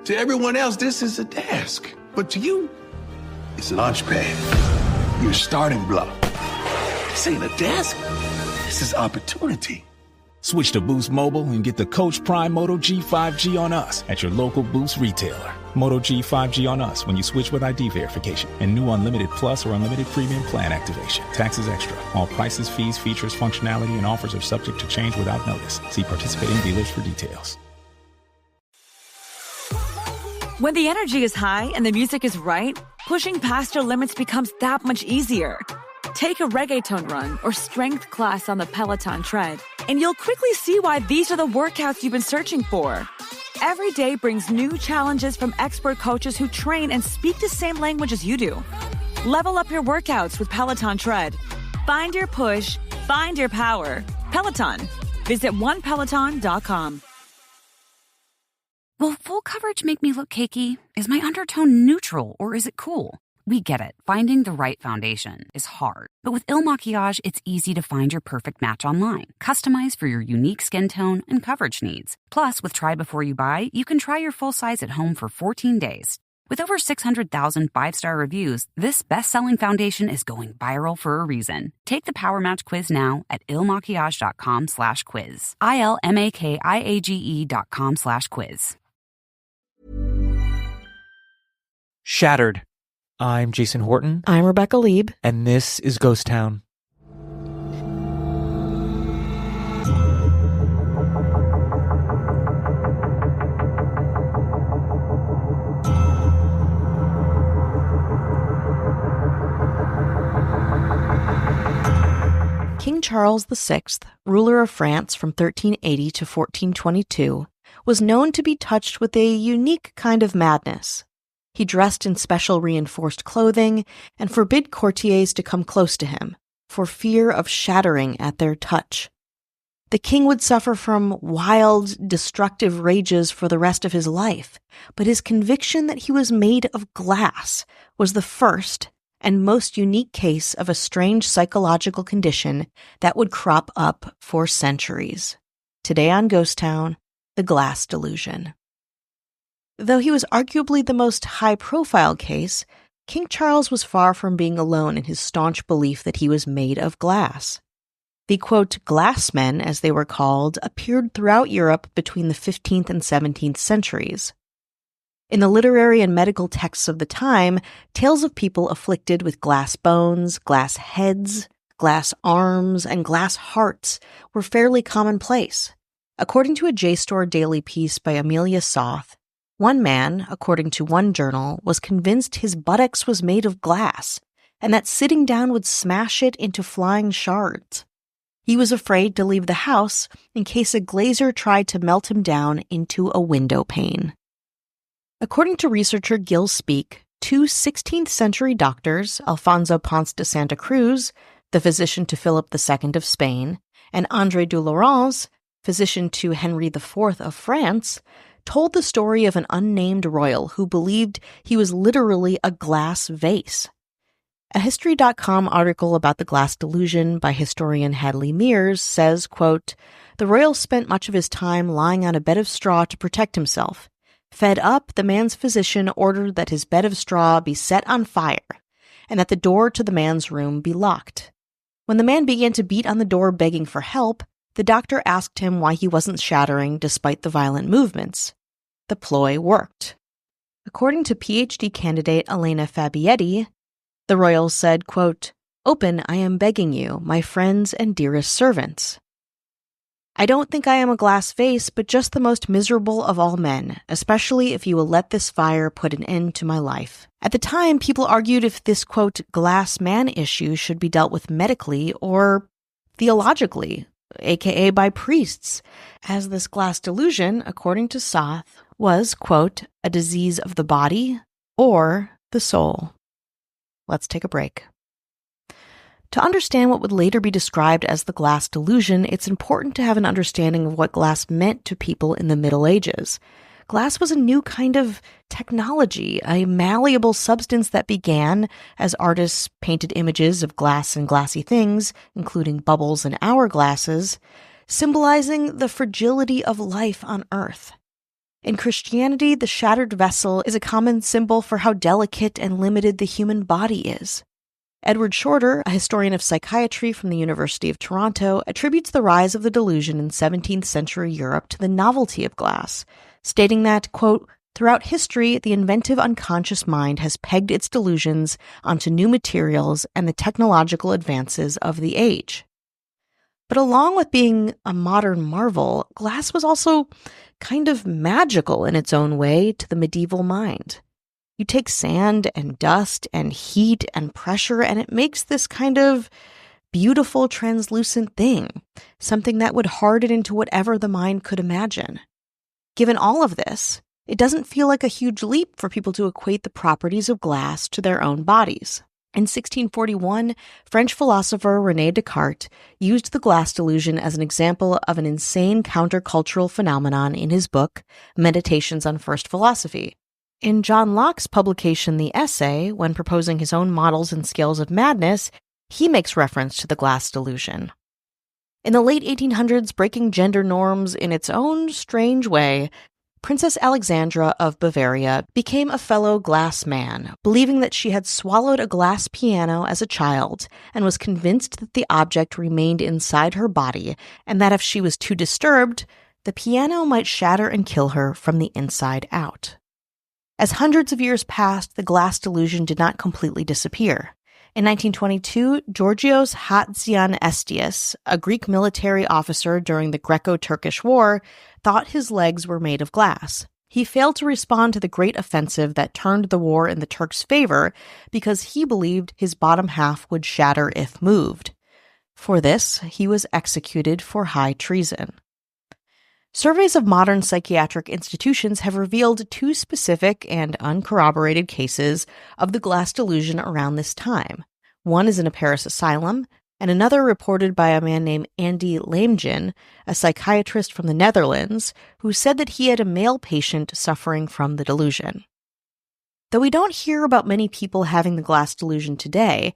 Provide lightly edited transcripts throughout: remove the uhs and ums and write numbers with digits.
To everyone else, this is a desk. But to you, it's a launch pad. Your starting block. This ain't a desk. This is opportunity. Switch to Boost Mobile and get the Coach Prime Moto G 5G on us at your local Boost retailer. Moto G 5G on us when you switch with ID verification and new Unlimited Plus or Unlimited Premium plan activation. Taxes extra. All prices, fees, features, functionality, and offers are subject to change without notice. See participating dealers for details. When the energy is high and the music is right, pushing past your limits becomes that much easier. Take a reggaeton run or strength class on the Peloton tread, and you'll quickly see why these are the workouts you've been searching for. Every day brings new challenges from expert coaches who train and speak the same language as you do. Level up your workouts with Peloton Tread. Find your push, find your power. Peloton. Visit onepeloton.com. Will full coverage make me look cakey? Is my undertone neutral or is it cool? We get it. Finding the right foundation is hard. But with Il Makiage, it's easy to find your perfect match online, customized for your unique skin tone and coverage needs. Plus, with Try Before You Buy, you can try your full size at home for 14 days. With over 600,000 five-star reviews, this best-selling foundation is going viral for a reason. Take the Power Match quiz now at ilmakiage.com/quiz. ILMAKIAGE.com/quiz. Shattered. I'm Jason Horton. I'm Rebecca Lieb. And this is Ghost Town. King Charles VI, ruler of France from 1380 to 1422, was known to be touched with a unique kind of madness. He dressed in special reinforced clothing and forbid courtiers to come close to him, for fear of shattering at their touch. The king would suffer from wild, destructive rages for the rest of his life, but his conviction that he was made of glass was the first and most unique case of a strange psychological condition that would crop up for centuries. Today on Ghost Town, the glass delusion. Though he was arguably the most high-profile case, King Charles was far from being alone in his staunch belief that he was made of glass. The, quote, glassmen, as they were called, appeared throughout Europe between the 15th and 17th centuries. In the literary and medical texts of the time, tales of people afflicted with glass bones, glass heads, glass arms, and glass hearts were fairly commonplace. According to a JSTOR daily piece by Amelia Soth, one man, according to one journal, was convinced his buttocks was made of glass, and that sitting down would smash it into flying shards. He was afraid to leave the house in case a glazier tried to melt him down into a window pane. According to researcher Gil Speak, two 16th century doctors, Alfonso Ponce de Santa Cruz, the physician to Philip II of Spain, and André de Laurence, physician to Henry IV of France, told the story of an unnamed royal who believed he was literally a glass vase. A History.com article about the glass delusion by historian Hadley Mears says, quote, "The royal spent much of his time lying on a bed of straw to protect himself. Fed up, the man's physician ordered that his bed of straw be set on fire and that the door to the man's room be locked. When the man began to beat on the door begging for help, the doctor asked him why he wasn't shattering despite the violent movements. The ploy worked." According to PhD candidate Elena Fabietti, the royals said, quote, "Open, I am begging you, my friends and dearest servants. I don't think I am a glass vase, but just the most miserable of all men, especially if you will let this fire put an end to my life." At the time, people argued if this, quote, glass man issue should be dealt with medically or theologically, aka by priests, as this glass delusion, according to Soth, was, quote, a disease of the body or the soul. Let's take a break. To understand what would later be described as the glass delusion, it's important to have an understanding of what glass meant to people in the Middle Ages. Glass was a new kind of technology, a malleable substance that began as artists painted images of glass and glassy things, including bubbles and hourglasses, symbolizing the fragility of life on Earth. In Christianity, the shattered vessel is a common symbol for how delicate and limited the human body is. Edward Shorter, a historian of psychiatry from the University of Toronto, attributes the rise of the delusion in 17th century Europe to the novelty of glass, stating that, quote, throughout history, the inventive unconscious mind has pegged its delusions onto new materials and the technological advances of the age. But along with being a modern marvel, glass was also kind of magical in its own way to the medieval mind. You take sand and dust and heat and pressure, and it makes this kind of beautiful, translucent thing, something that would harden into whatever the mind could imagine. Given all of this, it doesn't feel like a huge leap for people to equate the properties of glass to their own bodies. In 1641, French philosopher René Descartes used the glass delusion as an example of an insane countercultural phenomenon in his book, Meditations on First Philosophy. In John Locke's publication The Essay, when proposing his own models and scales of madness, he makes reference to the glass delusion. In the late 1800s, breaking gender norms in its own strange way, Princess Alexandra of Bavaria became a fellow glass man, believing that she had swallowed a glass piano as a child and was convinced that the object remained inside her body and that if she was too disturbed, the piano might shatter and kill her from the inside out. As hundreds of years passed, the glass delusion did not completely disappear. In 1922, Georgios Hatzianestius, a Greek military officer during the Greco-Turkish War, thought his legs were made of glass. He failed to respond to the great offensive that turned the war in the Turks' favor because he believed his bottom half would shatter if moved. For this, he was executed for high treason. Surveys of modern psychiatric institutions have revealed two specific and uncorroborated cases of the glass delusion around this time. One is in a Paris asylum, and another reported by a man named Andy Lamegin, a psychiatrist from the Netherlands, who said that he had a male patient suffering from the delusion. Though we don't hear about many people having the glass delusion today,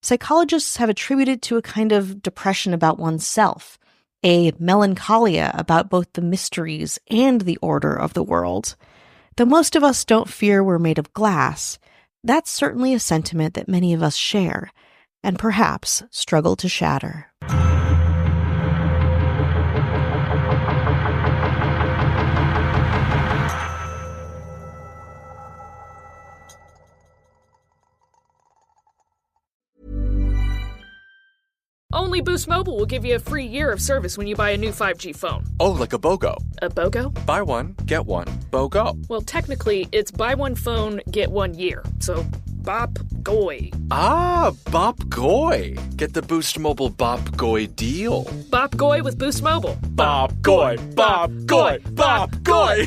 psychologists have attributed to a kind of depression about oneself, a melancholia about both the mysteries and the order of the world. Though most of us don't fear we're made of glass, that's certainly a sentiment that many of us share, and perhaps struggle to shatter. Only Boost Mobile will give you a free year of service when you buy a new 5G phone. Oh, like a BOGO. A BOGO? Buy one, get one. BOGO. Well, technically, it's buy one phone, get 1 year. So, bop goy. Ah, Bop Goy. Get the Boost Mobile Bop Goy deal. Bop goy with Boost Mobile. Bop Goy, Bop Goy, Bop Goy.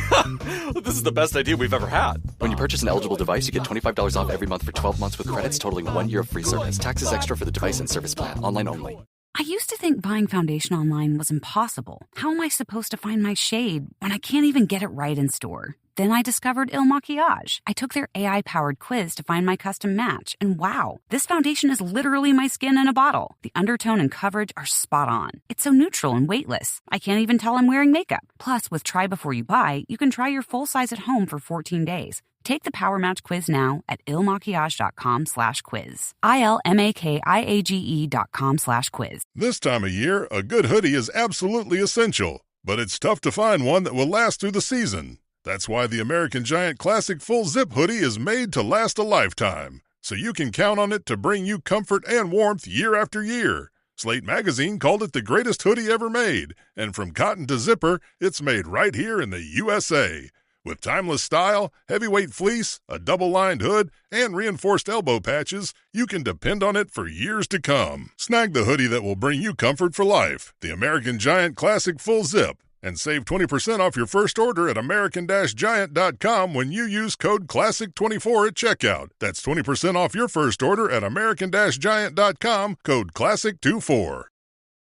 This is the best idea we've ever had. When you purchase an eligible device, you get $25 off every month for 12 months with credits totaling 1 year of free service. Taxes extra for the device and service plan. Online only. I used to think buying foundation online was impossible. How am I supposed to find my shade when I can't even get it right in store? Then I discovered Il Maquillage. I took their AI-powered quiz to find my custom match, and wow, this foundation is literally my skin in a bottle. The undertone and coverage are spot on. It's so neutral and weightless. I can't even tell I'm wearing makeup. Plus, with Try Before You Buy, you can try your full size at home for 14 days. Take the Power Match quiz now at ilmaquillage.com/quiz. ILMAKIAGE.com/quiz. This time of year, a good hoodie is absolutely essential, but it's tough to find one that will last through the season. That's why the American Giant Classic Full Zip Hoodie is made to last a lifetime, so you can count on it to bring you comfort and warmth year after year. Slate Magazine called it the greatest hoodie ever made, and from cotton to zipper, it's made right here in the USA. With timeless style, heavyweight fleece, a double-lined hood, and reinforced elbow patches, you can depend on it for years to come. Snag the hoodie that will bring you comfort for life, the American Giant Classic Full Zip, and save 20% off your first order at american-giant.com when you use code CLASSIC24 at checkout. That's 20% off your first order at american-giant.com, code CLASSIC24.